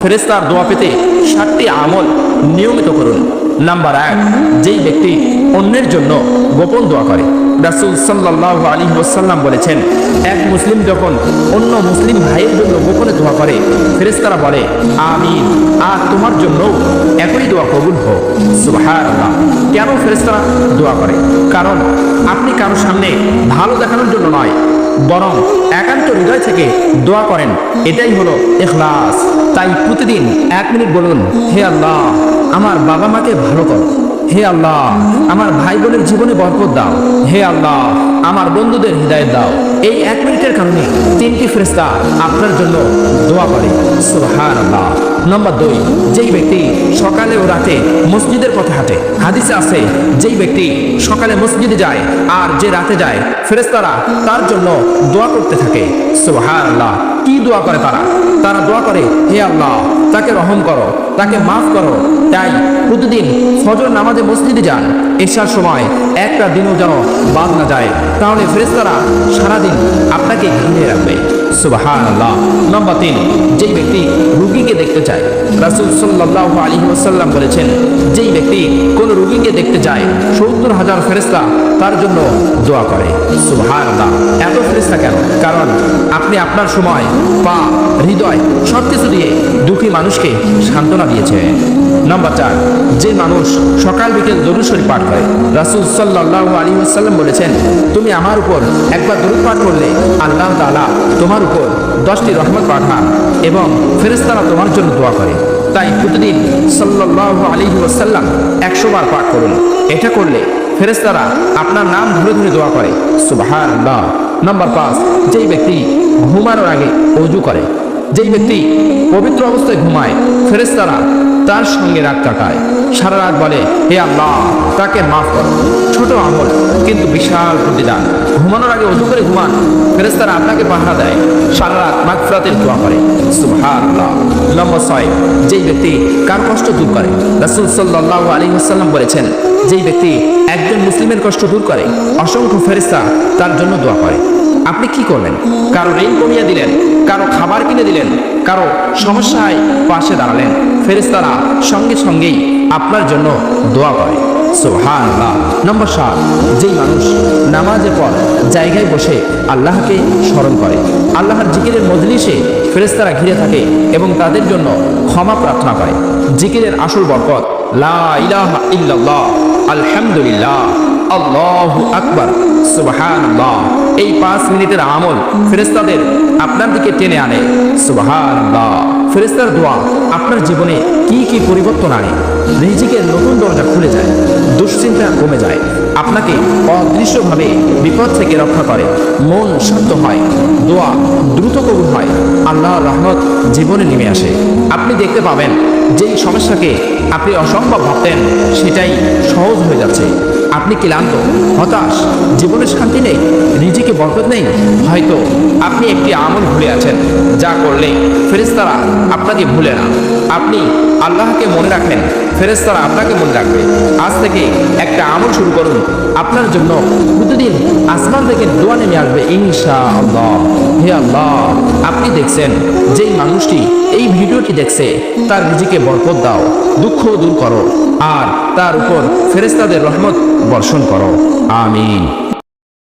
ফেরেশতার দোয়া পেতে 7টি আমল নিয়মিত করুন। নাম্বার 1, যেই ব্যক্তি অন্যের জন্য গোপন দোয়া করে। রাসূল সাল্লাল্লাহু আলাইহি ওয়াসাল্লাম বলেছেন, এক মুসলিম যখন অন্য মুসলিম ভাইয়ের জন্য গোপনে দোয়া করে, ফেরেশতারা বলে আমিন, আর তোমার জন্য একই দোয়া কবুল হোক। সুবহানাল্লাহ। কেন ফেরেশতারা দোয়া করে? কারণ আপনি কারো সামনে ভালো দেখানোর জন্য নয়, বরং একান্ত হৃদয় থেকে দোয়া করেন। এটাই হলো ইখলাস। তাই প্রতিদিন 1 মিনিট বলুন, হে আল্লাহ, আমার বাবা মাকে ভালো করো। হে আল্লাহ, আমার ভাই বোনের জীবনে বরকত দাও। হে আল্লাহ, আমার বন্ধুদের হৃদায়ত দাও। এই 1 মিনিটের কারণে 3টি ফেরেশতা আপনার জন্য দোয়া করে। সুবহানাল্লাহ। নাম্বার 2, যেই ব্যক্তি সকালে ও রাতে মসজিদের পথে হাঁটে। হাদিসে আছে, যেই ব্যক্তি সকালে মসজিদে যায় আর যে রাতে যায়, ফেরেশতারা তার জন্য দোয়া করতে থাকে। সুবহানাল্লাহ। কি দোয়া করে তারা? তারা দোয়া করে, হে আল্লাহ, তাকে রহম করো, তাকে মাফ করো। তাই প্রতিদিন ফজর নামাজে মসজিদে যান। এশার সময় একটা দিনও যেন বাদ না যায়, তাহলে ফেরেশতারা সারাদিন আপনাকে ঘিরে রাখবে। সুবহানাল্লাহ। নাম্বার 3, যেই ব্যক্তি রোগীকে দেখতে চায়। রাসূল সাল্লাল্লাহু আলাইহি ওয়াসাল্লাম বলেছেন, যেই ব্যক্তি কোনো রোগীকে দেখতে যায়, 70,000 ফেরেশতা তার জন্য দোয়া করে। সুবহানাল্লাহ। এত ফেরেশতা কেন? কারণ আপনি আপনার সময়, পা, হৃদয় সবকিছু দিয়ে দুঃখী মানুষকে সান্ত্বনা দিয়েছেন। নাম্বার 4, যে মানুষ সকাল বিকেল দরুদ শরীফ পাঠ করে। রাসূল সাল্লাল্লাহু আলাইহি ওয়াসাল্লাম বলেছেন, তুমি আমার উপর একবার দরুদ পাঠ করলে আল্লাহ তাআলা তোমার উপর 10টি রহমত পাঠান এবং ফেরেশতারা তোমার জন্য দোয়া করে। তাই প্রতিদিন সাল্লাল্লাহু আলাইহি ওয়াসাল্লাম 100 বার পাঠ করুন। এটা করলে ফেরেশতারা আপনার নাম ধরে ধরে দোয়া করে। সুবহানাল্লাহ। নাম্বার 5, যেই ব্যক্তি ঘুমানোর আগে ওযু করে। যেই ব্যক্তি পবিত্র অবস্থায় ঘুমায়, ফেরেশতারা তার সঙ্গে রাত কাটায়। সারা রাত বলে, হে আল্লাহ, তাকে মাফ করো। ছোট আমল কিন্তু বিশাল প্রতিদান। ঘুমানোর আগে ওযু করে ঘুমান, ফেরেশতারা আপনাকে পাহারা দেয়, সারা রাত মাগফিরাতের দোয়া করে। সুবহানাল্লাহ। নাম্বার 6, যেই ব্যক্তি কার কষ্ট দূর করে। রাসূল সাল্লাল্লাহু আলাইহি ওয়াসাল্লাম বলেছেন, যেই ব্যক্তি একজন মুসলিমের কষ্ট দূর করে, অসংখ্য ফেরেশতা তার জন্য দোয়া করে। আপনি কি করলেন? কারো ঋণ কমিয়ে দিলেন, কারো খাবার কিনে দিলেন, কারো সমস্যায় পাশে দাঁড়ালেন, ফেরেশতারা সঙ্গে সঙ্গেই আপনার জন্য দোয়া করে। সুবহানাল্লাহ। নম্বর 7, যেই মানুষ নামাজের পর জায়গায় বসে আল্লাহকে স্মরণ করে। আল্লাহর জিকিরের মজলিসে ফেরেশতারা ঘিরে থাকে এবং তাদের জন্য ক্ষমা প্রার্থনা করে। জিকিরের আসল বরকত, লা ইলাহা ইল্লাল্লাহ, আলহামদুলিল্লাহ, আল্লাহু আকবার, সুবহানাল্লাহ। এই 5 মিনিটের আমল ফেরেশতাদের আপনার দিকে টেনে আনে। সুবহানাল্লাহ। ফেরেশতার দোয়া আপনার জীবনে কি কি পরিবর্তন আনে? রিজিকের নতুন দরজা খুলে যায়, দুশ্চিন্তা কমে যায়, আপনাকে অদৃশ্যভাবে বিপদ থেকে রক্ষা করে, মন শান্ত হয়, দোয়া দ্রুত কবুল হয়, আল্লাহর রহমত জীবনে নেমে আসে। আপনি দেখতে পাবেন, যেই সমস্যাকে আপনি অসম্ভব ভাবতেন সেটাই সহজ হয়ে যাচ্ছে। আপনি ক্লান্ত, হতাশ, জীবনে শান্তি নেই, রিজিকে বরকত নেই, হয়তো আপনি একটি আমল ভুলে আছেন, যা করলে ফেরেশতারা আপনাকে ভুলে না। আপনি আল্লাহকে মনে রাখেন, ফেরেশতারা আপনাকে মনে রাখবে। আজ থেকে একটা আমল শুরু করুন। আপনার জন্য প্রতিদিন আসমান থেকে দোয়া নেমে আসবে ইনশাআল্লাহ। হে আল্লাহ, আপনি দেখছেন যেই মানুষটি এই ভিডিওটি দেখছে, তার রিজিকে বরকত দাও, দুঃখ দূর করো, আর তার উপর ফেরেশতাদের রহমত বর্ষণ করো। আমিন।